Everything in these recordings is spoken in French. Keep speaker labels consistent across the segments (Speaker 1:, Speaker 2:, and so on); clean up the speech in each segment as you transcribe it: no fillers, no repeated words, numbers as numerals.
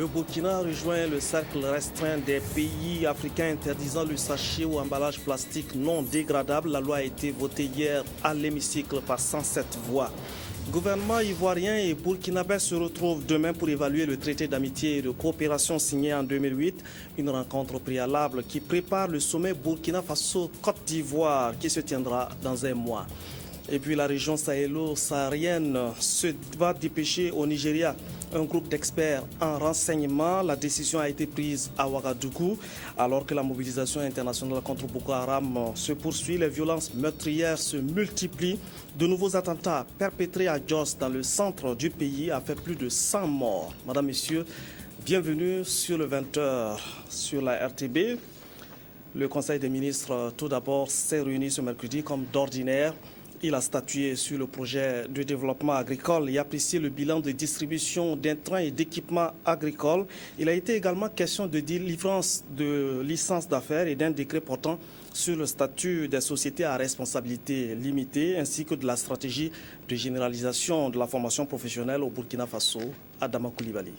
Speaker 1: Le Burkina rejoint le cercle restreint des pays africains interdisant le sachet ou emballage plastique non dégradable. La loi a été votée hier à l'hémicycle par 107 voix. Gouvernement ivoirien et burkinabé se retrouvent demain pour évaluer le traité d'amitié et de coopération signé en 2008. Une rencontre préalable qui prépare le sommet Burkina Faso-Côte d'Ivoire qui se tiendra dans un mois. Et puis la région sahélo-saharienne se va dépêcher au Nigeria. Un groupe d'experts en renseignement. La décision a été prise à Ouagadougou. Alors que la mobilisation internationale contre Boko Haram se poursuit, les violences meurtrières se multiplient. De nouveaux attentats perpétrés à Jos, dans le centre du pays, a fait plus de 100 morts. Madame, Messieurs, bienvenue sur le 20h sur la RTB. Le Conseil des ministres, tout d'abord, s'est réuni ce mercredi comme d'ordinaire. Il a statué sur le projet de développement agricole et apprécié le bilan de distribution d'intrants et d'équipements agricoles. Il a été également question de délivrance de licences d'affaires et d'un décret portant sur le statut des sociétés à responsabilité limitée ainsi que de la stratégie de généralisation de la formation professionnelle au Burkina Faso. Adama Koulibaly.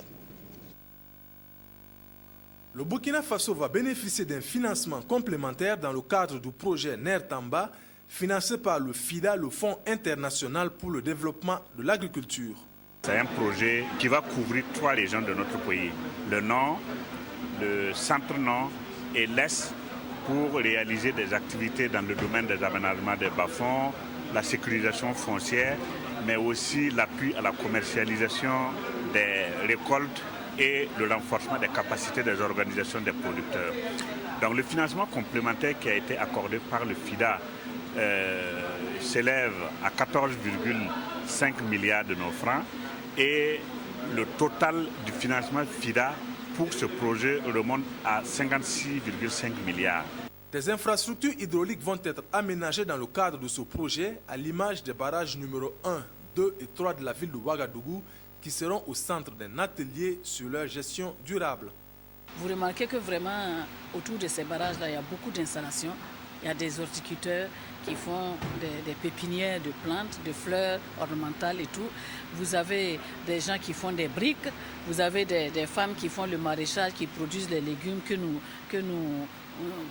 Speaker 2: Le Burkina Faso va bénéficier d'un financement complémentaire dans le cadre du projet NER Tamba, financé par le FIDA, le Fonds international pour le développement de l'agriculture.
Speaker 3: C'est un projet qui va couvrir 3 régions de notre pays, le nord, le centre-nord et l'est, pour réaliser des activités dans le domaine des aménagements des bas-fonds, la sécurisation foncière, mais aussi l'appui à la commercialisation des récoltes et le renforcement des capacités des organisations des producteurs. Donc le financement complémentaire qui a été accordé par le FIDA s'élève à 14,5 milliards de nos francs et le total du financement FIDA pour ce projet remonte à 56,5 milliards.
Speaker 2: Des infrastructures hydrauliques vont être aménagées dans le cadre de ce projet à l'image des barrages numéro 1, 2 et 3 de la ville de Ouagadougou qui seront au centre d'un atelier sur leur gestion durable.
Speaker 4: Vous remarquez que vraiment autour de ces barrages-là, il y a beaucoup d'installations. Il y a des horticulteurs qui font des pépinières de plantes, de fleurs ornementales et tout. Vous avez des gens qui font des briques. Vous avez des femmes qui font le maraîchage, qui produisent les légumes que nous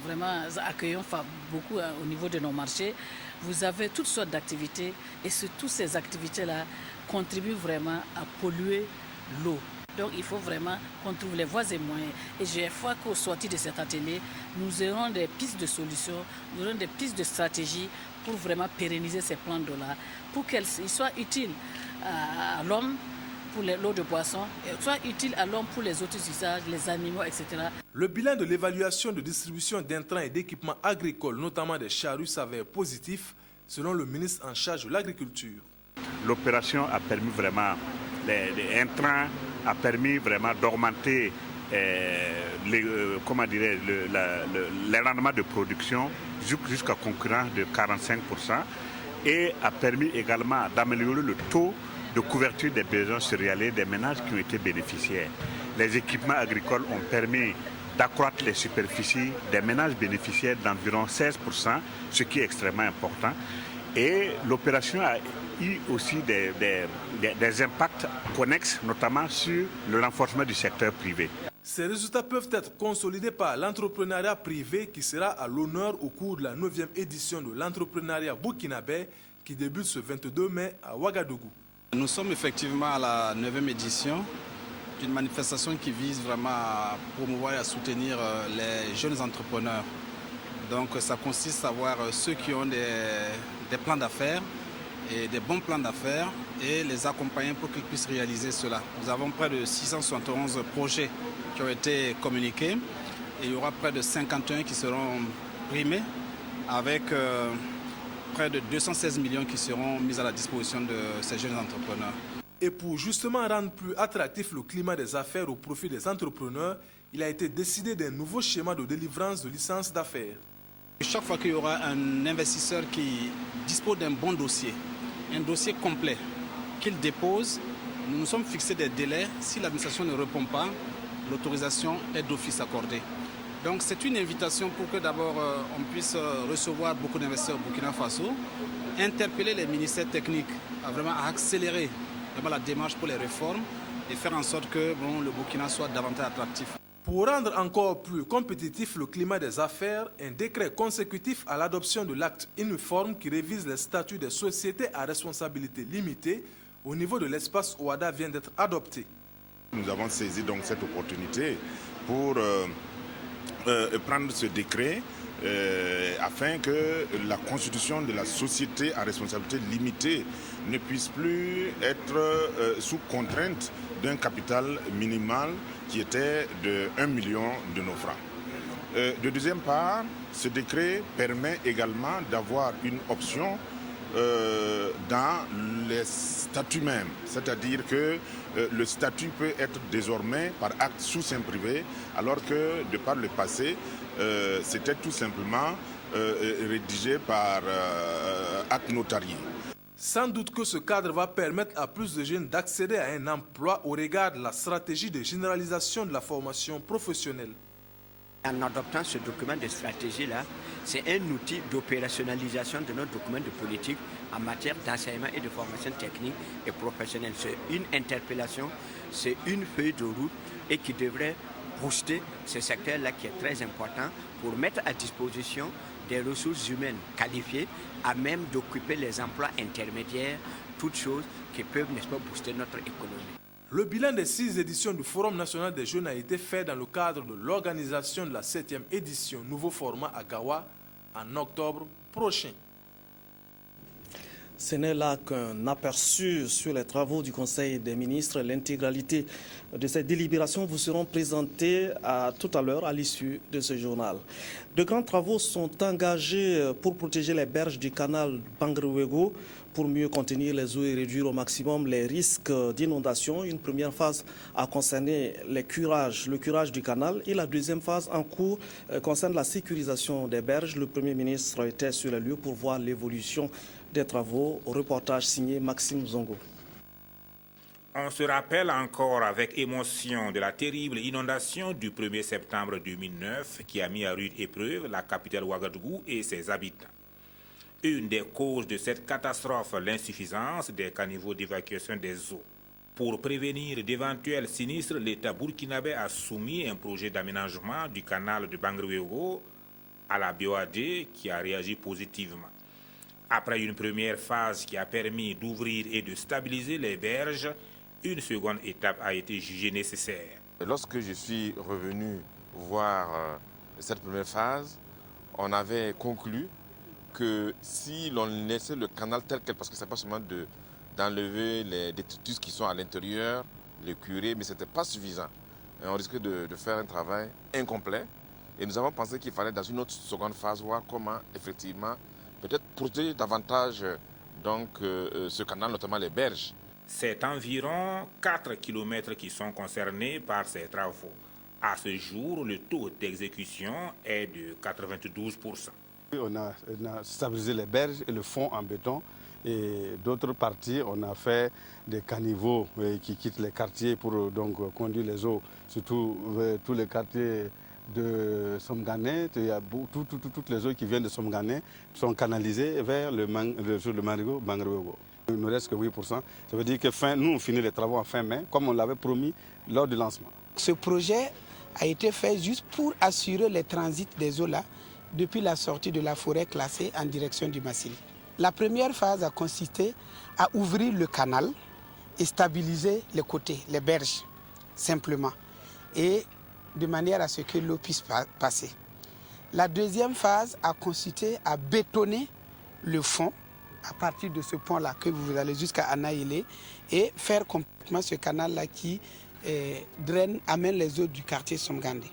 Speaker 4: vraiment accueillons beaucoup au niveau de nos marchés. Vous avez toutes sortes d'activités et toutes ces activités-là contribuent vraiment à polluer l'eau. Donc il faut vraiment qu'on trouve les voies et moyens. Et j'ai foi qu'au sortir de cet atelier, nous aurons des pistes de solutions, nous aurons des pistes de stratégie pour vraiment pérenniser ces plans d'eau-là, pour qu'ils soient utiles à l'homme pour l'eau de boisson, et soient utiles à l'homme pour les autres usages, les animaux, etc.
Speaker 2: Le bilan de l'évaluation de distribution d'intrants et d'équipements agricoles, notamment des charrues, s'avère positif, selon le ministre en charge de l'agriculture.
Speaker 3: L'opération a permis vraiment, les intrants a permis vraiment d'augmenter les rendements de production jusqu'à concurrence de 45% et a permis également d'améliorer le taux de couverture des besoins céréaliers des ménages qui ont été bénéficiaires. Les équipements agricoles ont permis d'accroître les superficies des ménages bénéficiaires d'environ 16%, ce qui est extrêmement important. Et l'opération a eu aussi des impacts connexes, notamment sur le renforcement du secteur privé.
Speaker 2: Ces résultats peuvent être consolidés par l'entrepreneuriat privé qui sera à l'honneur au cours de la 9e édition de l'entrepreneuriat burkinabé qui débute ce 22 mai à Ouagadougou.
Speaker 5: Nous sommes effectivement à la 9e édition d'une manifestation qui vise vraiment à promouvoir et à soutenir les jeunes entrepreneurs. Donc ça consiste à voir ceux qui ont des plans d'affaires et des bons plans d'affaires et les accompagner pour qu'ils puissent réaliser cela. Nous avons près de 671 projets qui ont été communiqués et il y aura près de 51 qui seront primés avec près de 216 millions qui seront mis à la disposition de ces jeunes entrepreneurs.
Speaker 2: Et pour justement rendre plus attractif le climat des affaires au profit des entrepreneurs, il a été décidé d'un nouveau schéma de délivrance de licences d'affaires.
Speaker 5: Chaque fois qu'il y aura un investisseur qui dispose d'un bon dossier, un dossier complet, qu'il dépose, nous nous sommes fixés des délais. Si l'administration ne répond pas, l'autorisation est d'office accordée. Donc c'est une invitation pour que d'abord on puisse recevoir beaucoup d'investisseurs au Burkina Faso, interpeller les ministères techniques à vraiment accélérer vraiment la démarche pour les réformes et faire en sorte que le Burkina soit davantage attractif.
Speaker 2: Pour rendre encore plus compétitif le climat des affaires, un décret consécutif à l'adoption de l'acte uniforme qui révise les statuts des sociétés à responsabilité limitée au niveau de l'espace Ouada vient d'être adopté.
Speaker 6: Nous avons saisi donc cette opportunité pour prendre ce décret afin que la constitution de la société à responsabilité limitée ne puisse plus être sous contrainte d'un capital minimal qui était de 1 million de nos francs. De deuxième part, ce décret permet également d'avoir une option dans les statuts même, c'est-à-dire que le statut peut être désormais par acte sous seing privé, alors que de par le passé, c'était tout simplement rédigé par acte notarié.
Speaker 2: Sans doute que ce cadre va permettre à plus de jeunes d'accéder à un emploi au regard de la stratégie de généralisation de la formation professionnelle.
Speaker 7: En adoptant ce document de stratégie-là, c'est un outil d'opérationnalisation de notre document de politique en matière d'enseignement et de formation technique et professionnelle. C'est une interpellation, c'est une feuille de route et qui devrait booster ce secteur-là qui est très important pour mettre à disposition des ressources humaines qualifiées à même d'occuper les emplois intermédiaires, toutes choses qui peuvent, n'est-ce pas, booster notre économie.
Speaker 2: Le bilan des 6 éditions du Forum national des jeunes a été fait dans le cadre de l'organisation de la 7e édition nouveau format à Gawa en octobre prochain.
Speaker 1: Ce n'est là qu'un aperçu sur les travaux du Conseil des ministres. L'intégralité de ces délibérations vous seront présentées tout à l'heure à l'issue de ce journal. De grands travaux sont engagés pour protéger les berges du canal Bangréouégo pour mieux contenir les eaux et réduire au maximum les risques d'inondation. Une première phase a concerné le curage du canal et la deuxième phase en cours concerne la sécurisation des berges. Le Premier ministre était sur les lieux pour voir l'évolution des travaux. Reportage signé Maxime Zongo.
Speaker 8: On se rappelle encore avec émotion de la terrible inondation du 1er septembre 2009 qui a mis à rude épreuve la capitale Ouagadougou et ses habitants. Une des causes de cette catastrophe, l'insuffisance des caniveaux d'évacuation des eaux. Pour prévenir d'éventuels sinistres, l'État burkinabé a soumis un projet d'aménagement du canal de Bangréouégo à la BOAD qui a réagi positivement. Après une première phase qui a permis d'ouvrir et de stabiliser les berges, une seconde étape a été jugée nécessaire.
Speaker 9: Lorsque je suis revenu voir cette première phase, on avait conclu que si l'on laissait le canal tel quel, parce que ce n'est pas seulement d'enlever les détritus qui sont à l'intérieur, les curer, mais ce n'était pas suffisant. Et on risquait de faire un travail incomplet. Et nous avons pensé qu'il fallait dans une autre seconde phase voir comment effectivement peut-être protéger davantage donc, ce canal, notamment les berges.
Speaker 8: C'est environ 4 km qui sont concernés par ces travaux. À ce jour, le taux d'exécution est de 92%.
Speaker 10: On a stabilisé les berges et le fond en béton. Et d'autres parties, on a fait des caniveaux qui quittent les quartiers pour donc, conduire les eaux, surtout tous les quartiers de Somgané. Il y a toutes les eaux qui viennent de Somgané sont canalisées vers le Bangréouégo. Il ne reste que 8%. Ça veut dire que nous, on finit les travaux en fin mai, comme on l'avait promis lors du lancement.
Speaker 11: Ce projet a été fait juste pour assurer le transit des eaux là, depuis la sortie de la forêt classée en direction du Massili. La première phase a consisté à ouvrir le canal et stabiliser les côtés, les berges, simplement, et de manière à ce que l'eau puisse passer. La deuxième phase a consisté à bétonner le fond à partir de ce pont-là que vous allez jusqu'à Anaïlé et faire complètement ce canal-là qui amène les eaux du quartier Somgandé.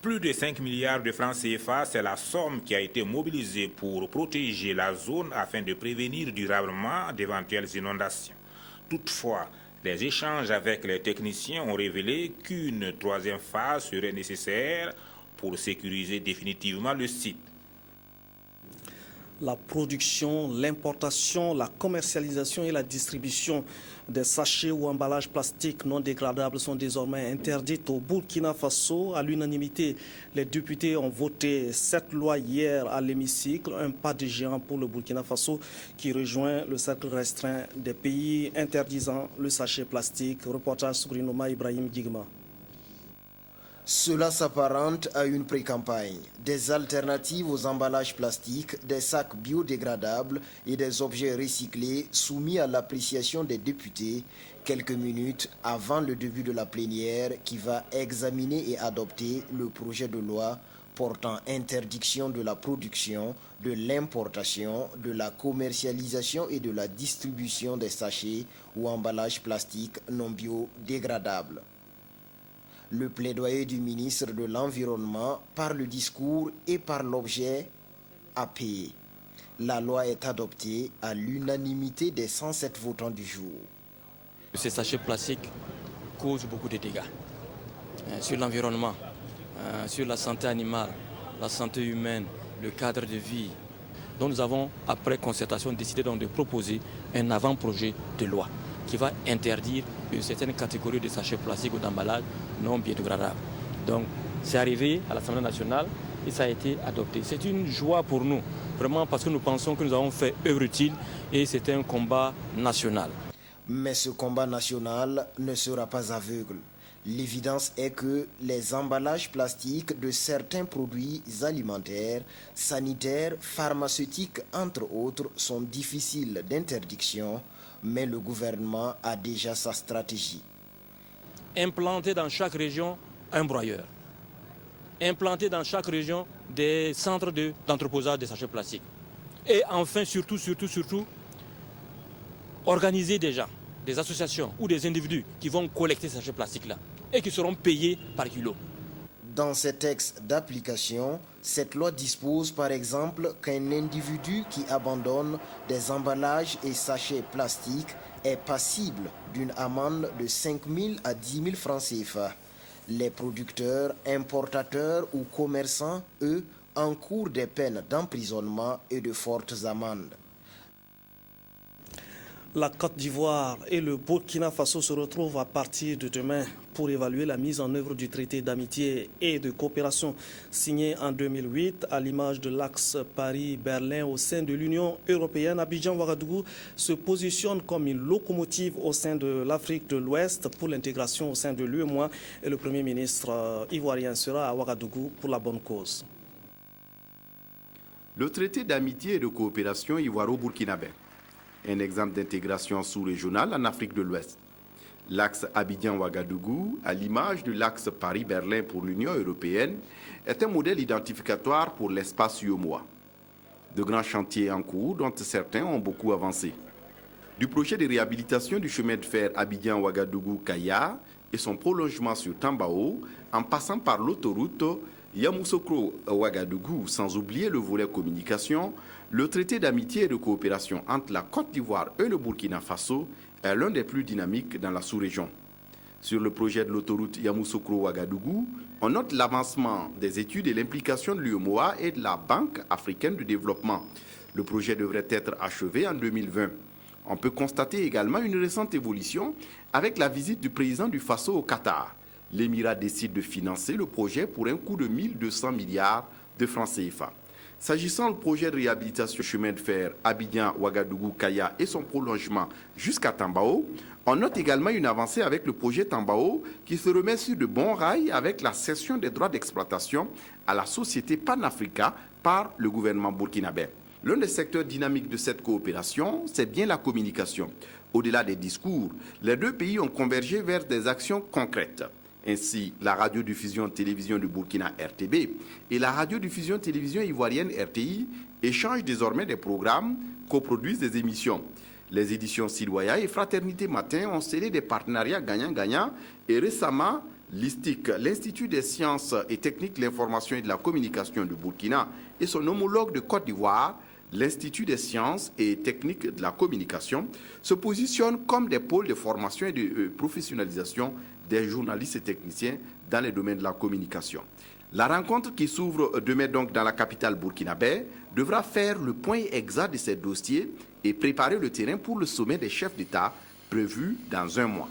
Speaker 8: Plus de 5 milliards de francs CFA, c'est la somme qui a été mobilisée pour protéger la zone afin de prévenir durablement d'éventuelles inondations. Toutefois, les échanges avec les techniciens ont révélé qu'une troisième phase serait nécessaire pour sécuriser définitivement le site.
Speaker 1: La production, l'importation, la commercialisation et la distribution des sachets ou emballages plastiques non dégradables sont désormais interdites au Burkina Faso. À l'unanimité, les députés ont voté cette loi hier à l'hémicycle, un pas de géant pour le Burkina Faso qui rejoint le cercle restreint des pays interdisant le sachet plastique. Reportage sur Inoma Ibrahim Gigma.
Speaker 12: Cela s'apparente à une pré-campagne. Des alternatives aux emballages plastiques, des sacs biodégradables et des objets recyclés soumis à l'appréciation des députés quelques minutes avant le début de la plénière qui va examiner et adopter le projet de loi portant interdiction de la production, de l'importation, de la commercialisation et de la distribution des sachets ou emballages plastiques non biodégradables. Le plaidoyer du ministre de l'Environnement par le discours et par l'objet a payé. La loi est adoptée à l'unanimité des 107 votants du jour.
Speaker 13: Ces sachets plastiques causent beaucoup de dégâts sur l'environnement, sur la santé animale, la santé humaine, le cadre de vie. Donc nous avons, après concertation, décidé donc de proposer un avant-projet de loi qui va interdire une certaine catégorie de sachets plastiques ou d'emballages non biodégradables. Donc c'est arrivé à l'Assemblée nationale et ça a été adopté. C'est une joie pour nous, vraiment parce que nous pensons que nous avons fait œuvre utile et c'est un combat national.
Speaker 12: Mais ce combat national ne sera pas aveugle. L'évidence est que les emballages plastiques de certains produits alimentaires, sanitaires, pharmaceutiques, entre autres, sont difficiles d'interdiction, mais le gouvernement a déjà sa stratégie.
Speaker 13: Implanter dans chaque région un broyeur. Implanter dans chaque région des centres d'entreposage des sachets plastiques. Et enfin, surtout, organiser déjà des associations ou des individus qui vont collecter ces sachets plastiques-là et qui seront payés par kilo.
Speaker 12: Dans ces textes d'application, cette loi dispose par exemple qu'un individu qui abandonne des emballages et sachets plastiques est passible d'une amende de 5 000 à 10 000 francs CFA. Les producteurs, importateurs ou commerçants, eux, encourent des peines d'emprisonnement et de fortes amendes.
Speaker 1: La Côte d'Ivoire et le Burkina Faso se retrouvent à partir de demain pour évaluer la mise en œuvre du traité d'amitié et de coopération signé en 2008 à l'image de l'axe Paris-Berlin au sein de l'Union européenne. Abidjan-Ouagadougou se positionne comme une locomotive au sein de l'Afrique de l'Ouest pour l'intégration au sein de l'UEMOA et le Premier ministre ivoirien sera à Ouagadougou pour la bonne cause.
Speaker 14: Le traité d'amitié et de coopération ivoiro-burkinabé. Un exemple d'intégration sous-régionale en Afrique de l'Ouest. L'axe Abidjan-Ouagadougou, à l'image de l'axe Paris-Berlin pour l'Union européenne, est un modèle identificatoire pour l'espace UEMOA. De grands chantiers en cours dont certains ont beaucoup avancé. Du projet de réhabilitation du chemin de fer Abidjan-Ouagadougou-Kaya et son prolongement sur Tambao, en passant par l'autoroute Yamoussoukro-Ouagadougou, sans oublier le volet communication, le traité d'amitié et de coopération entre la Côte d'Ivoire et le Burkina Faso est l'un des plus dynamiques dans la sous-région. Sur le projet de l'autoroute Yamoussoukro-Ouagadougou, on note l'avancement des études et l'implication de l'UEMOA et de la Banque africaine de développement. Le projet devrait être achevé en 2020. On peut constater également une récente évolution avec la visite du président du Faso au Qatar. L'Émirat décide de financer le projet pour un coût de 1200 milliards de francs CFA. S'agissant du projet de réhabilitation du chemin de fer Abidjan-Ouagadougou-Kaya et son prolongement jusqu'à Tambao, on note également une avancée avec le projet Tambao qui se remet sur de bons rails avec la cession des droits d'exploitation à la société Pan-Africa par le gouvernement burkinabé. L'un des secteurs dynamiques de cette coopération, c'est bien la communication. Au-delà des discours, les deux pays ont convergé vers des actions concrètes. Ainsi, la radiodiffusion-télévision du Burkina RTB et la radiodiffusion-télévision ivoirienne RTI échangent désormais des programmes, coproduisent des émissions. Les éditions Siloya et Fraternité Matin ont scellé des partenariats gagnant-gagnant et récemment, l'ISTIC, l'Institut des sciences et techniques de l'information et de la communication du Burkina et son homologue de Côte d'Ivoire, l'Institut des sciences et techniques de la communication, se positionnent comme des pôles de formation et de professionnalisation des journalistes et techniciens dans les domaines de la communication. La rencontre qui s'ouvre demain donc dans la capitale burkinabé devra faire le point exact de ces dossiers et préparer le terrain pour le sommet des chefs d'État prévu dans un mois.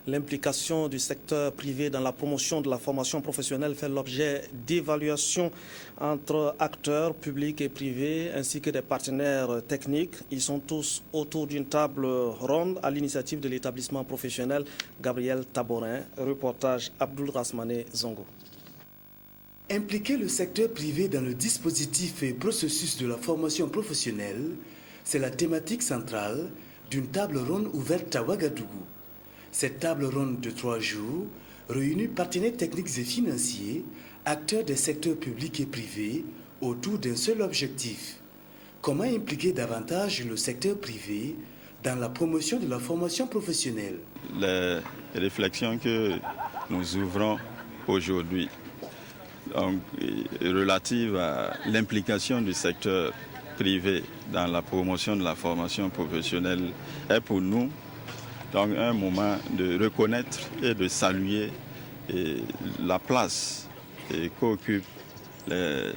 Speaker 1: L'implication du secteur privé dans la promotion de la formation professionnelle fait l'objet d'évaluations entre acteurs publics et privés ainsi que des partenaires techniques. Ils sont tous autour d'une table ronde à l'initiative de l'établissement professionnel Gabriel Taborin. Reportage Abdul Rasmane Zongo.
Speaker 15: Impliquer le secteur privé dans le dispositif et processus de la formation professionnelle, c'est la thématique centrale d'une table ronde ouverte à Ouagadougou. Cette table ronde de 3 jours réunit partenaires techniques et financiers, acteurs des secteurs publics et privés, autour d'un seul objectif. Comment impliquer davantage le secteur privé dans la promotion de la formation professionnelle?
Speaker 16: Les réflexions que nous ouvrons aujourd'hui, relatives à l'implication du secteur privé dans la promotion de la formation professionnelle, est pour nous donc un moment de reconnaître et de saluer la place qu'occupent les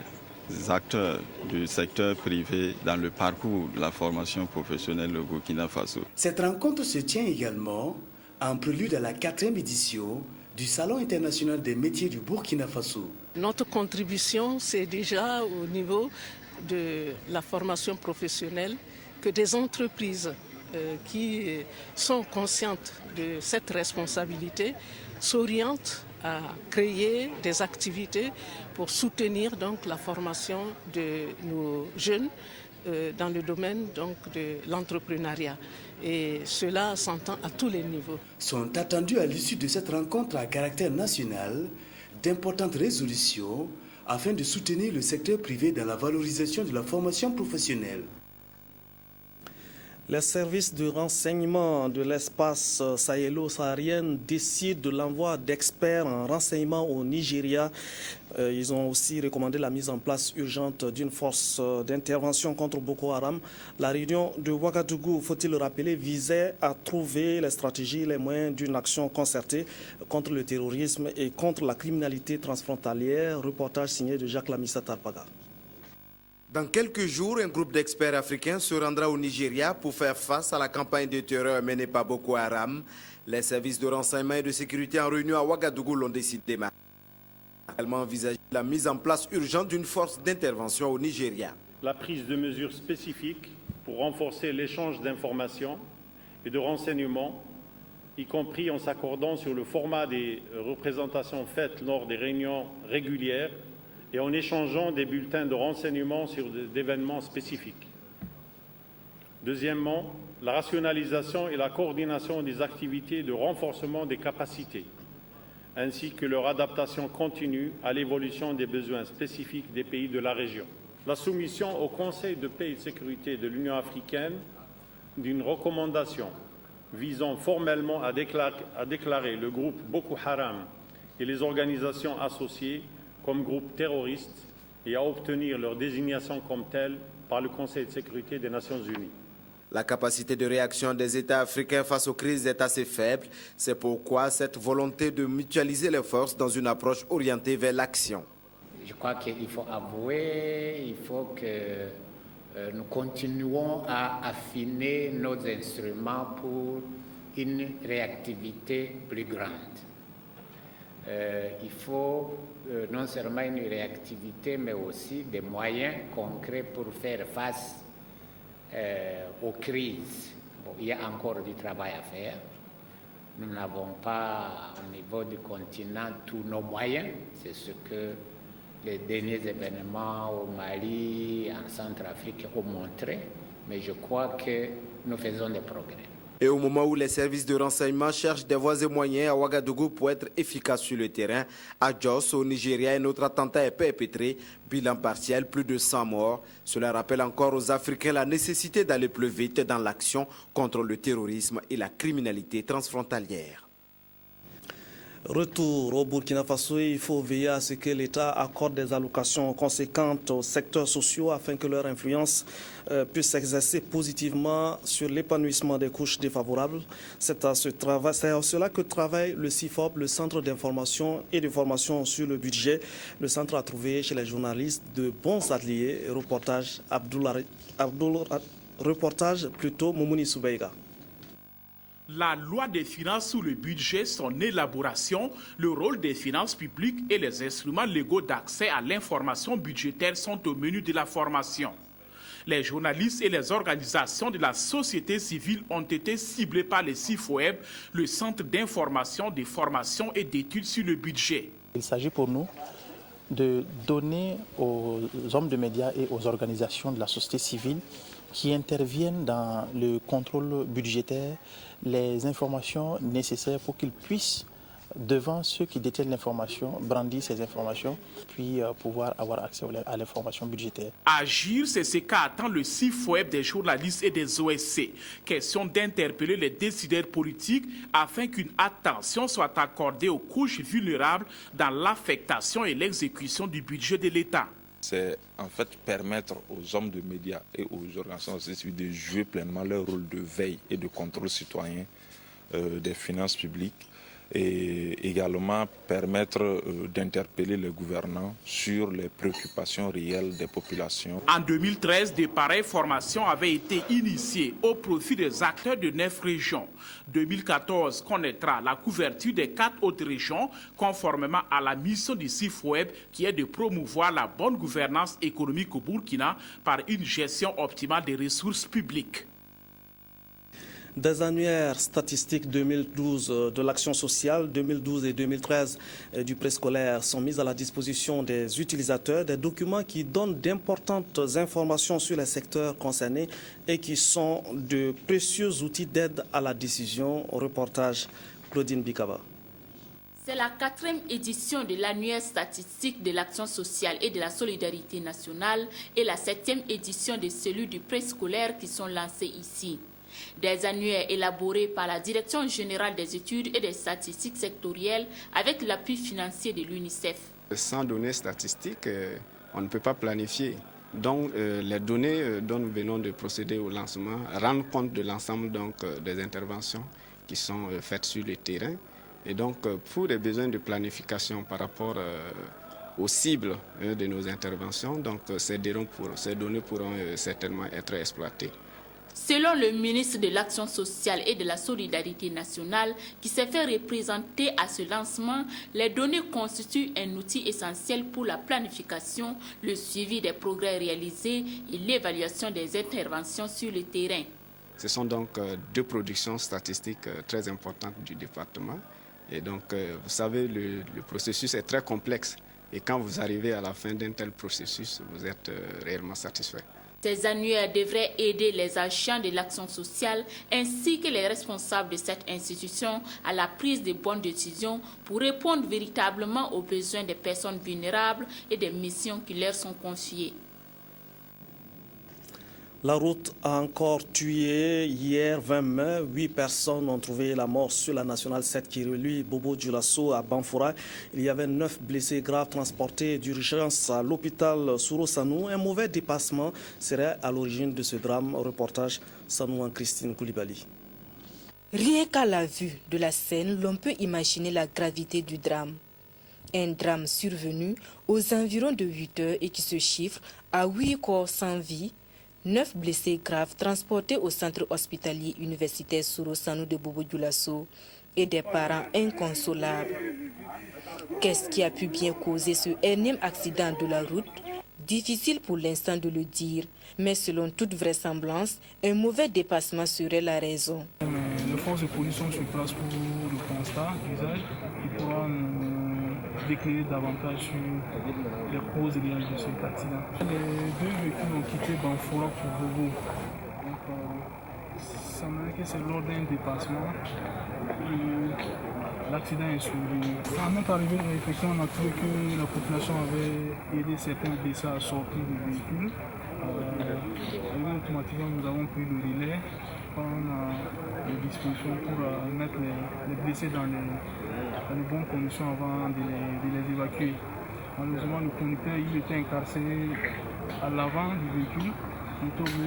Speaker 16: acteurs du secteur privé dans le parcours de la formation professionnelle au Burkina Faso.
Speaker 15: Cette rencontre se tient également en prélude à la 4e édition du Salon international des métiers du Burkina Faso.
Speaker 17: Notre contribution, c'est déjà au niveau de la formation professionnelle que des entreprises qui sont conscientes de cette responsabilité s'orientent à créer des activités pour soutenir donc la formation de nos jeunes dans le domaine donc de l'entrepreneuriat. Et cela s'entend à tous les niveaux.
Speaker 15: Sont attendus à l'issue de cette rencontre à caractère national d'importantes résolutions afin de soutenir le secteur privé dans la valorisation de la formation professionnelle.
Speaker 1: Les services de renseignement de l'espace sahélo-saharien décident de l'envoi d'experts en renseignement au Nigeria. Ils ont aussi recommandé la mise en place urgente d'une force d'intervention contre Boko Haram. La réunion de Ouagadougou, faut-il le rappeler, visait à trouver les stratégies et les moyens d'une action concertée contre le terrorisme et contre la criminalité transfrontalière. Reportage signé de Jacques Lamissa Tarpaga.
Speaker 18: Dans quelques jours, un groupe d'experts africains se rendra au Nigeria pour faire face à la campagne de terreur menée par Boko Haram. Les services de renseignement et de sécurité en réunion à Ouagadougou l'ont décidé. Également envisagé la mise en place urgente d'une force d'intervention au Nigeria.
Speaker 19: La prise de mesures spécifiques pour renforcer l'échange d'informations et de renseignements, y compris en s'accordant sur le format des représentations faites lors des réunions régulières et en échangeant des bulletins de renseignement sur des événements spécifiques. Deuxièmement, la rationalisation et la coordination des activités de renforcement des capacités, ainsi que leur adaptation continue à l'évolution des besoins spécifiques des pays de la région. La soumission au Conseil de paix et de sécurité de l'Union africaine d'une recommandation visant formellement à déclarer le groupe Boko Haram et les organisations associées comme groupe terroriste et à obtenir leur désignation comme telle par le Conseil de sécurité des Nations Unies.
Speaker 18: La capacité de réaction des États africains face aux crises est assez faible. C'est pourquoi cette volonté de mutualiser les forces dans une approche orientée vers l'action.
Speaker 20: Je crois qu'il faut avouer, il faut que nous continuons à affiner nos instruments pour une réactivité plus grande. Il faut non seulement une réactivité, mais aussi des moyens concrets pour faire face aux crises. Bon, il y a encore du travail à faire. Nous n'avons pas au niveau du continent tous nos moyens. C'est ce que les derniers événements au Mali, en Centrafrique ont montré. Mais je crois que nous faisons des progrès.
Speaker 18: Et au moment où les services de renseignement cherchent des voies et moyens à Ouagadougou pour être efficaces sur le terrain, à Jos, au Nigeria, un autre attentat est perpétré. Bilan partiel, plus de 100 morts. Cela rappelle encore aux Africains la nécessité d'aller plus vite dans l'action contre le terrorisme et la criminalité transfrontalière.
Speaker 1: Retour au Burkina Faso, il faut veiller à ce que l'État accorde des allocations conséquentes aux secteurs sociaux afin que leur influence puisse s'exercer positivement sur l'épanouissement des couches défavorables. C'est à cela que travaille le CIFOP, le Centre d'information et de formation sur le budget. Le centre a trouvé chez les journalistes de bons ateliers. Reportage plutôt Moumouni Soubeïga.
Speaker 21: La loi des finances sur le budget, son élaboration, le rôle des finances publiques et les instruments légaux d'accès à l'information budgétaire sont au menu de la formation. Les journalistes et les organisations de la société civile ont été ciblés par le CIFOEB, le Centre d'information, de formation et d'études sur le budget.
Speaker 22: Il s'agit pour nous de donner aux hommes de médias et aux organisations de la société civile qui interviennent dans le contrôle budgétaire, les informations nécessaires pour qu'ils puissent, devant ceux qui détiennent l'information, brandir ces informations, puis pouvoir avoir accès à l'information budgétaire.
Speaker 21: Agir, c'est ce qu'attend le CIFOEB des journalistes et des OSC. Question d'interpeller les décideurs politiques afin qu'une attention soit accordée aux couches vulnérables dans l'affectation et l'exécution du budget de l'État.
Speaker 23: C'est en fait permettre aux hommes de médias et aux organisations civiles de jouer pleinement leur rôle de veille et de contrôle citoyen des finances publiques et également permettre d'interpeller les gouvernants sur les préoccupations réelles des populations.
Speaker 21: En 2013, de pareilles formations avaient été initiées au profit des acteurs de 9 régions. 2014 connaîtra la couverture des 4 autres régions, conformément à la mission du CIFOEB qui est de promouvoir la bonne gouvernance économique au Burkina par une gestion optimale des ressources publiques.
Speaker 1: Des annuaires statistiques 2012 de l'action sociale, 2012 et 2013 du préscolaire sont mis à la disposition des utilisateurs, des documents qui donnent d'importantes informations sur les secteurs concernés et qui sont de précieux outils d'aide à la décision. Reportage Claudine Bikaba.
Speaker 24: C'est la 4e édition de l'annuaire statistique de l'action sociale et de la solidarité nationale et la 7e édition de celui du préscolaire qui sont lancés ici. Des annuaires élaborés par la Direction générale des études et des statistiques sectorielles avec l'appui financier de l'UNICEF.
Speaker 25: Sans données statistiques, on ne peut pas planifier. Donc les données dont nous venons de procéder au lancement rendent compte de l'ensemble des interventions qui sont faites sur le terrain. Et donc pour les besoins de planification par rapport aux cibles de nos interventions, donc ces données pourront certainement être exploitées.
Speaker 24: Selon le ministre de l'Action sociale et de la solidarité nationale, qui s'est fait représenter à ce lancement, les données constituent un outil essentiel pour la planification, le suivi des progrès réalisés et l'évaluation des interventions sur le terrain.
Speaker 25: Ce sont donc 2 productions statistiques très importantes du département. Et donc, vous savez, le processus est très complexe. Et quand vous arrivez à la fin d'un tel processus, vous êtes réellement satisfait.
Speaker 24: Ces annuaires devraient aider les agents de l'action sociale ainsi que les responsables de cette institution à la prise de bonnes décisions pour répondre véritablement aux besoins des personnes vulnérables et des missions qui leur sont confiées.
Speaker 1: La route a encore tué hier 20 mai. 8 personnes ont trouvé la mort sur la nationale 7 qui relie Bobo-Dioulasso à Banfora. Il y avait 9 blessés graves transportés d'urgence à l'hôpital Souro Sanou. Un mauvais dépassement serait à l'origine de ce drame. Reportage Sanouan Christine Koulibaly.
Speaker 26: Rien qu'à la vue de la scène, l'on peut imaginer la gravité du drame. Un drame survenu aux environs de 8 heures et qui se chiffre à 8 corps sans vie, 9 blessés graves transportés au centre hospitalier universitaire Souro Sanou de Bobo-Dioulasso et des parents inconsolables. Qu'est-ce qui a pu bien causer ce énième accident de la route? Difficile pour l'instant de le dire, mais selon toute vraisemblance, un mauvais dépassement serait la raison.
Speaker 27: Les forces de police sont sur place pour le constat d'usage qui pourra nous d'éclairer davantage sur les causes réelles de cet accident. Les 2 véhicules ont quitté Banfora pour Bobo. Donc, ça me dit que c'est lors d'un dépassement l'accident est survenu. Quand on est arrivé, effectivement, on a trouvé que la population avait aidé certains blessés à sortir du véhicule. Automatiquement, nous avons pris le relais, prendre les dispositions pour mettre les blessés dans dans de bonnes conditions avant de les évacuer. Malheureusement, le conducteur il était incarcéré à l'avant du véhicule. On est obligé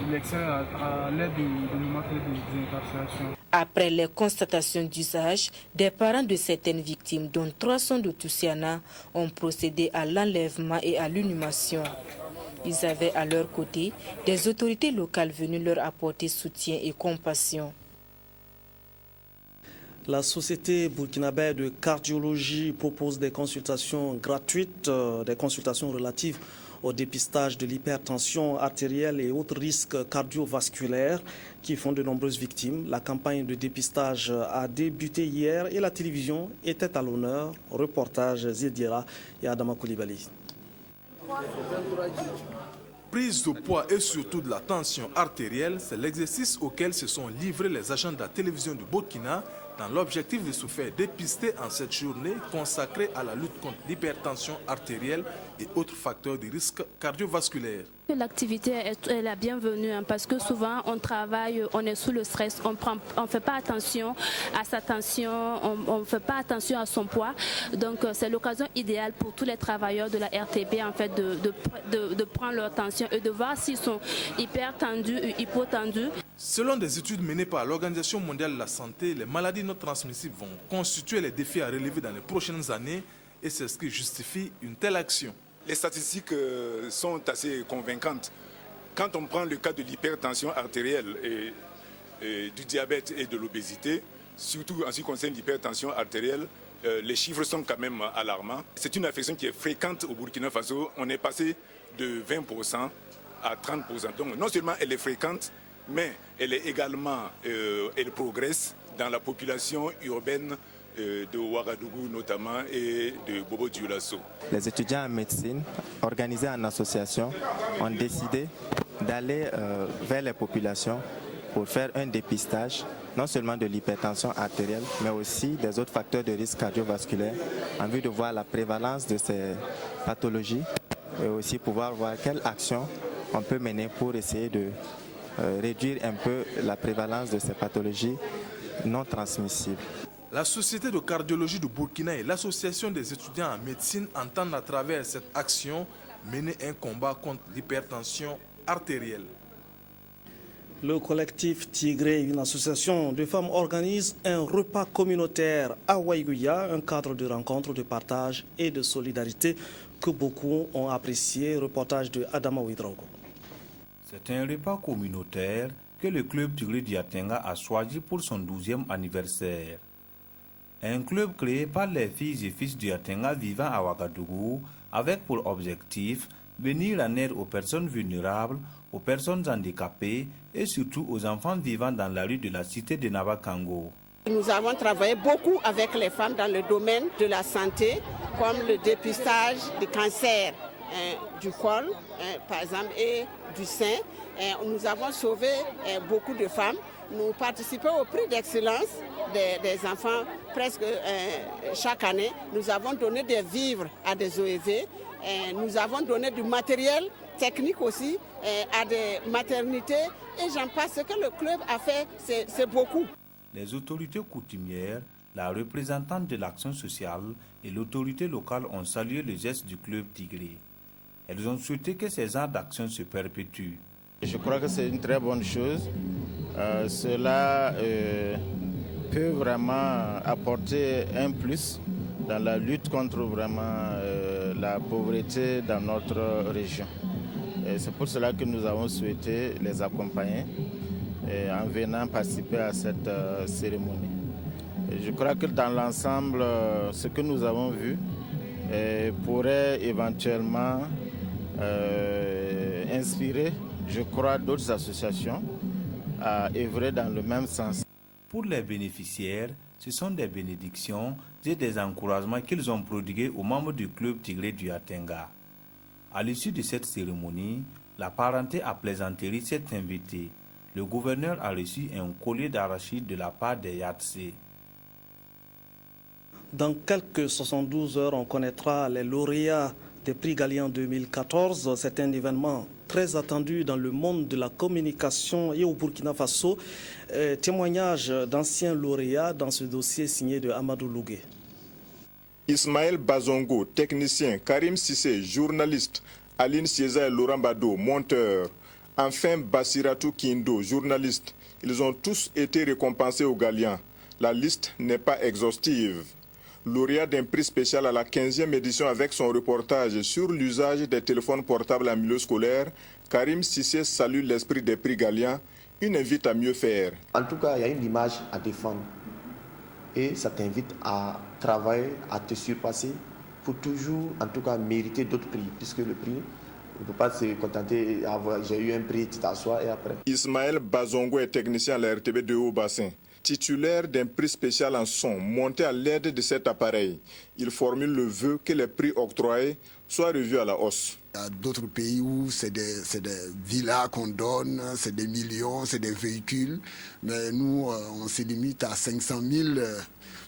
Speaker 27: de l'extraire à l'aide de matériel de désincarcération.
Speaker 26: Après les constatations d'usage, des parents de certaines victimes, dont 3 sont de Toussiana, ont procédé à l'enlèvement et à l'inhumation. Ils avaient à leur côté des autorités locales venues leur apporter soutien et compassion.
Speaker 1: La Société burkinabé de cardiologie propose des consultations gratuites, des consultations relatives au dépistage de l'hypertension artérielle et autres risques cardiovasculaires qui font de nombreuses victimes. La campagne de dépistage a débuté hier et la télévision était à l'honneur. Reportage Zediera et Adama Koulibaly.
Speaker 2: Prise de poids et surtout de la tension artérielle, c'est l'exercice auquel se sont livrés les agents de la télévision du Burkina dans l'objectif de se faire dépister en cette journée consacrée à la lutte contre l'hypertension artérielle et autres facteurs de risque cardiovasculaire.
Speaker 3: L'activité est la bienvenue parce que souvent on travaille, on est sous le stress, on ne fait pas attention à sa tension, on ne fait pas attention à son poids. Donc c'est l'occasion idéale pour tous les travailleurs de la RTP en fait, de prendre leur tension et de voir s'ils sont hypertendus ou hypotendus.
Speaker 2: Selon des études menées par l'Organisation mondiale de la santé, les maladies non transmissibles vont constituer les défis à relever dans les prochaines années et c'est ce qui justifie une telle action.
Speaker 4: Les statistiques sont assez convaincantes. Quand on prend le cas de l'hypertension artérielle et du diabète et de l'obésité, surtout en ce qui concerne l'hypertension artérielle, les chiffres sont quand même alarmants. C'est une affection qui est fréquente au Burkina Faso. On est passé de 20% à 30%. Donc non seulement elle est fréquente, mais elle est également, elle progresse dans la population urbaine de Ouagadougou notamment et de Bobo-Dioulasso.
Speaker 5: Les étudiants en médecine, organisés en association, ont décidé d'aller vers les populations pour faire un dépistage, non seulement de l'hypertension artérielle, mais aussi des autres facteurs de risque cardiovasculaire, en vue de voir la prévalence de ces pathologies et aussi pouvoir voir quelle action on peut mener pour essayer de réduire un peu la prévalence de ces pathologies non transmissibles.
Speaker 2: La Société de cardiologie du Burkina et l'Association des étudiants en médecine entendent à travers cette action mener un combat contre l'hypertension artérielle.
Speaker 1: Le collectif Tigré, une association de femmes, organise un repas communautaire à Waïgouya, un cadre de rencontre, de partage et de solidarité que beaucoup ont apprécié. Reportage de Adama Ouidraogo.
Speaker 6: C'est un repas communautaire que le club Tigré d'Yatenga a choisi pour son 12e anniversaire. Un club créé par les filles et fils d'Yatenga vivant à Ouagadougou avec pour objectif venir en aide aux personnes vulnérables, aux personnes handicapées et surtout aux enfants vivant dans la rue de la cité de Nabakango.
Speaker 7: Nous avons travaillé beaucoup avec les femmes dans le domaine de la santé, comme le dépistage du cancer du col, par exemple, et du sein. Nous avons sauvé beaucoup de femmes. Nous participons au prix d'excellence des enfants presque chaque année. Nous avons donné des vivres à des OEV. Nous avons donné du matériel technique aussi à des maternités. Et j'en passe. Ce que le club a fait, c'est beaucoup.
Speaker 6: Les autorités coutumières, la représentante de l'action sociale et l'autorité locale ont salué le geste du club Tigré. Elles ont souhaité que ces genres d'actions se perpétuent.
Speaker 5: Je crois que c'est une très bonne chose. Cela peut vraiment apporter un plus dans la lutte contre vraiment la pauvreté dans notre région. C'est pour cela que nous avons souhaité les accompagner en venant participer à cette cérémonie. Et je crois que dans l'ensemble, ce que nous avons vu pourrait éventuellement inspirer, je crois, d'autres associations à œuvrer dans le même sens.
Speaker 6: Pour les bénéficiaires, ce sont des bénédictions et des encouragements qu'ils ont prodigués aux membres du club Tigré du Yatenga. À l'issue de cette cérémonie, la parenté à plaisanterie s'est invitée. Le gouverneur a reçu un collier d'arachide de la part des Yatsé.
Speaker 1: Dans quelques 72 heures, on connaîtra les lauréats des prix Galien 2014. C'est un événement très attendu dans le monde de la communication et au Burkina Faso. Témoignage d'anciens lauréats dans ce dossier signé de Amadou Lougué.
Speaker 8: Ismaël Bazongo, technicien, Karim Sissé, journaliste, Aline Sieza et Laurent Bado, monteur, enfin Bassiratou Kindo, journaliste. Ils ont tous été récompensés au Galien. La liste n'est pas exhaustive. Lauréat d'un prix spécial à la 15e édition avec son reportage sur l'usage des téléphones portables en milieu scolaire, Karim Sissé salue l'esprit des prix Galien, une invite à mieux faire.
Speaker 9: En tout cas, il y a une image à défendre et ça t'invite à travailler, à te surpasser pour toujours, en tout cas, mériter d'autres prix, puisque le prix, on ne peut pas se contenter d'avoir j'ai eu un prix, tu t'assois et après.
Speaker 8: Ismaël Bazongo est technicien à la RTB de Haut-Bassin. Titulaire d'un prix spécial en son, monté à l'aide de cet appareil. Il formule le vœu que les prix octroyés soient revus à la hausse.
Speaker 10: Il y a d'autres pays où c'est des villas qu'on donne, c'est des millions, c'est des véhicules. Mais nous, on se limite à 500 000.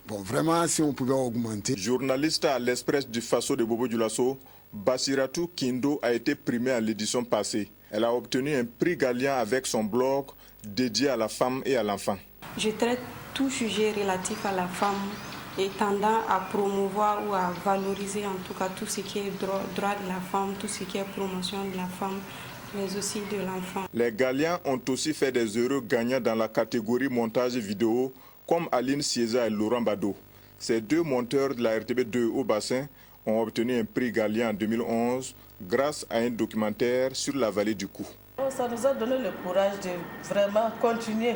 Speaker 10: Bon, vraiment, si on pouvait augmenter.
Speaker 8: Journaliste à l'Express du Faso de Bobo Dioulasso, Bassiratou Kindo a été primée à l'édition passée. Elle a obtenu un prix Galien avec son blog dédié à la femme et à l'enfant.
Speaker 11: Je traite tout sujet relatif à la femme et tendant à promouvoir ou à valoriser en tout cas tout ce qui est droit de la femme, tout ce qui est promotion de la femme, mais aussi de l'enfant.
Speaker 8: Les Galiens ont aussi fait des heureux gagnants dans la catégorie montage vidéo, comme Aline Sieza et Laurent Bado. Ces deux monteurs de la RTB2 au bassin ont obtenu un prix Galien en 2011 grâce à un documentaire sur la vallée du Cou.
Speaker 12: Ça nous a donné le courage de vraiment continuer.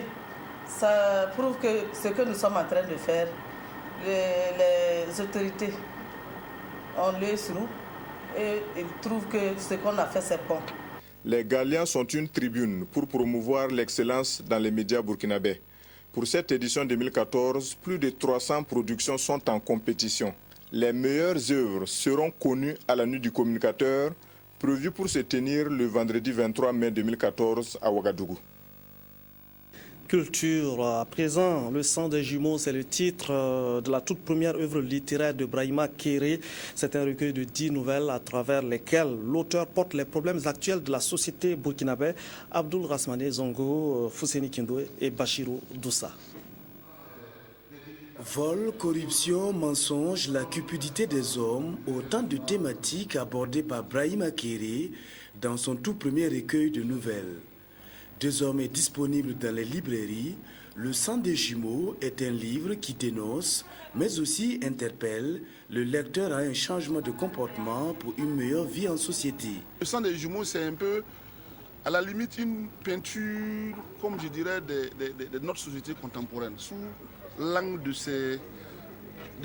Speaker 12: Ça prouve que ce que nous sommes en train de faire, les autorités ont l'œil sur nous et ils trouvent que ce qu'on a fait, c'est bon.
Speaker 8: Les Galiens sont une tribune pour promouvoir l'excellence dans les médias burkinabés. Pour cette édition 2014, plus de 300 productions sont en compétition. Les meilleures œuvres seront connues à la nuit du communicateur, prévue pour se tenir le vendredi 23 mai 2014 à Ouagadougou.
Speaker 1: Culture. À présent, Le sang des jumeaux, c'est le titre de la toute première œuvre littéraire de Brahima Kéré. C'est un recueil de 10 nouvelles à travers lesquelles l'auteur porte les problèmes actuels de la société burkinabé. Abdul Rasmane Zongo, Fousseni Kindo et Bachirou Doussa.
Speaker 15: Vol, corruption, mensonge, la cupidité des hommes, autant de thématiques abordées par Brahima Kéré dans son tout premier recueil de nouvelles. Désormais disponible dans les librairies, Le sang des jumeaux est un livre qui dénonce, mais aussi interpelle le lecteur à un changement de comportement pour une meilleure vie en société.
Speaker 13: Le sang des jumeaux, c'est un peu, à la limite, une peinture, comme je dirais, de notre société contemporaine, sous l'angle de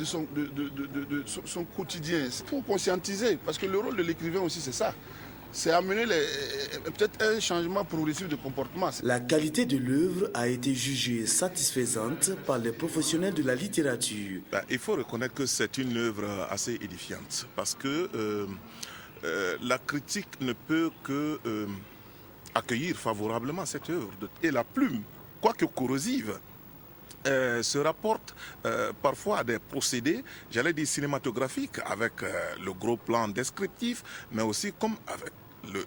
Speaker 13: son quotidien. Pour conscientiser, parce que le rôle de l'écrivain aussi, c'est ça. C'est amener peut-être un changement progressif de comportement.
Speaker 15: La qualité de l'œuvre a été jugée satisfaisante par les professionnels de la littérature.
Speaker 14: Il faut reconnaître que c'est une œuvre assez édifiante parce que la critique ne peut que accueillir favorablement cette œuvre. Et la plume, quoique corrosive, se rapporte parfois à des procédés, j'allais dire cinématographiques, avec le gros plan descriptif, mais aussi comme avec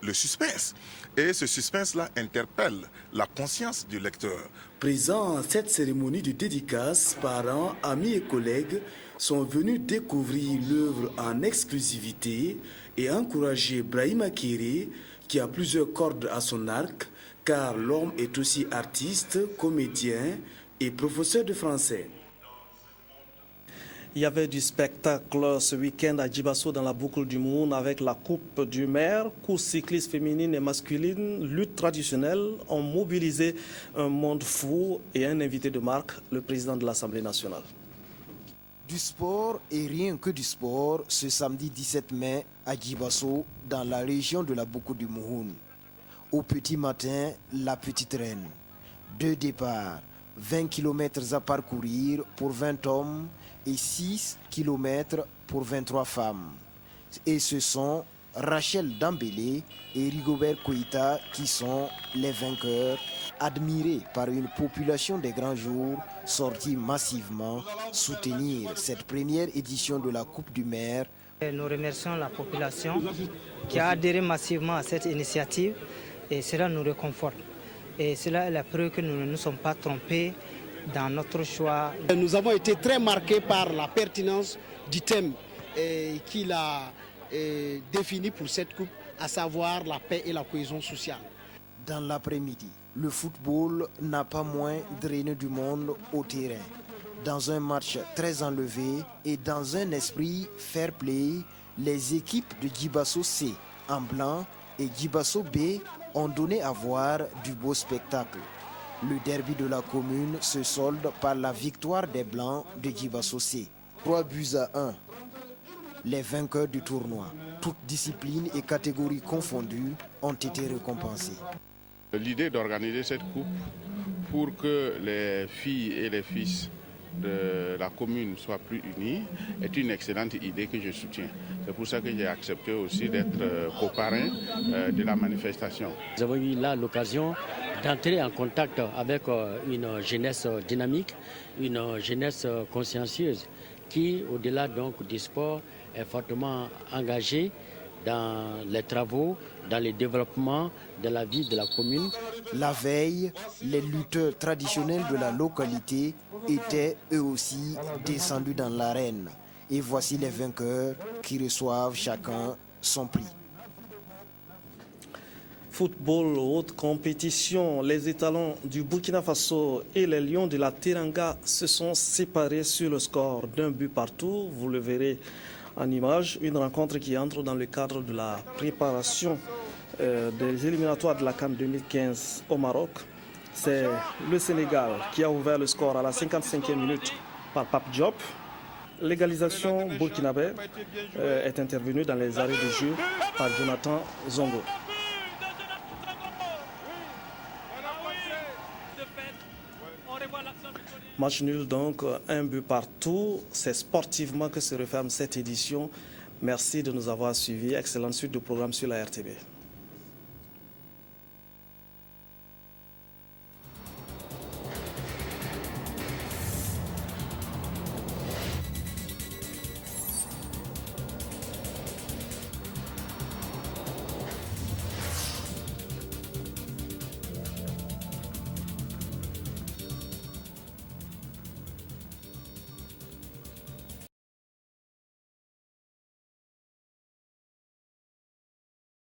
Speaker 14: le suspense. Et ce suspense-là interpelle la conscience du lecteur.
Speaker 15: Présents à cette cérémonie de dédicace, parents, amis et collègues sont venus découvrir l'œuvre en exclusivité et encourager Brahima Kéré, qui a plusieurs cordes à son arc, car l'homme est aussi artiste, comédien et professeur de français.
Speaker 1: Il y avait du spectacle ce week-end à Djibasso dans la boucle du Moun avec la Coupe du Maire. Course cycliste féminine et masculine, lutte traditionnelle ont mobilisé un monde fou et un invité de marque, le président de l'Assemblée nationale.
Speaker 28: Du sport et rien que du sport ce samedi 17 mai à Djibasso dans la région de la boucle du Moun. Au petit matin, la petite reine. 2 départs. 20 km à parcourir pour 20 hommes et 6 km pour 23 femmes. Et ce sont Rachel Dambélé et Rigobert Koïta qui sont les vainqueurs Admiré par une population des grands jours sortie massivement soutenir cette première édition de la Coupe du Maire.
Speaker 16: Nous remercions la population qui a adhéré massivement à cette initiative et cela nous réconforte. Et cela est la preuve que nous ne nous sommes pas trompés dans notre choix.
Speaker 17: Nous avons été très marqués par la pertinence du thème qu'il a défini pour cette coupe, à savoir la paix et la cohésion sociale.
Speaker 28: Dans l'après-midi, le football n'a pas moins drainé du monde au terrain. Dans un match très enlevé et dans un esprit fair play, les équipes de Djibasso C en blanc et Djibasso B ont donné à voir du beau spectacle. Le derby de la commune se solde par la victoire des Blancs de Djibasso C. 3-1. Les vainqueurs du tournoi, toutes disciplines et catégories confondues, ont été récompensés.
Speaker 18: L'idée d'organiser cette coupe pour que les filles et les fils de la commune soient plus unis est une excellente idée que je soutiens. C'est pour ça que j'ai accepté aussi d'être coparrain de la manifestation.
Speaker 19: Nous avons eu là l'occasion d'entrer en contact avec une jeunesse dynamique, une jeunesse consciencieuse qui, au-delà donc du sport, est fortement engagée dans les travaux, dans le développement de la vie de la commune.
Speaker 28: La veille, les lutteurs traditionnels de la localité étaient eux aussi descendus dans l'arène. Et voici les vainqueurs qui reçoivent chacun son prix.
Speaker 1: Football, haute compétition, les étalons du Burkina Faso et les lions de la Teranga se sont séparés sur le score d'un but partout. Vous le verrez en image, une rencontre qui entre dans le cadre de la préparation des éliminatoires de la CAN 2015 au Maroc. C'est le Sénégal qui a ouvert le score à la 55e minute par Pape Diop. L'égalisation burkinabé est intervenue dans les arrêts de jeu par Jonathan Zongo. Match nul donc, un but partout. C'est sportivement que se referme cette édition. Merci de nous avoir suivis. Excellente suite de programme sur la RTB.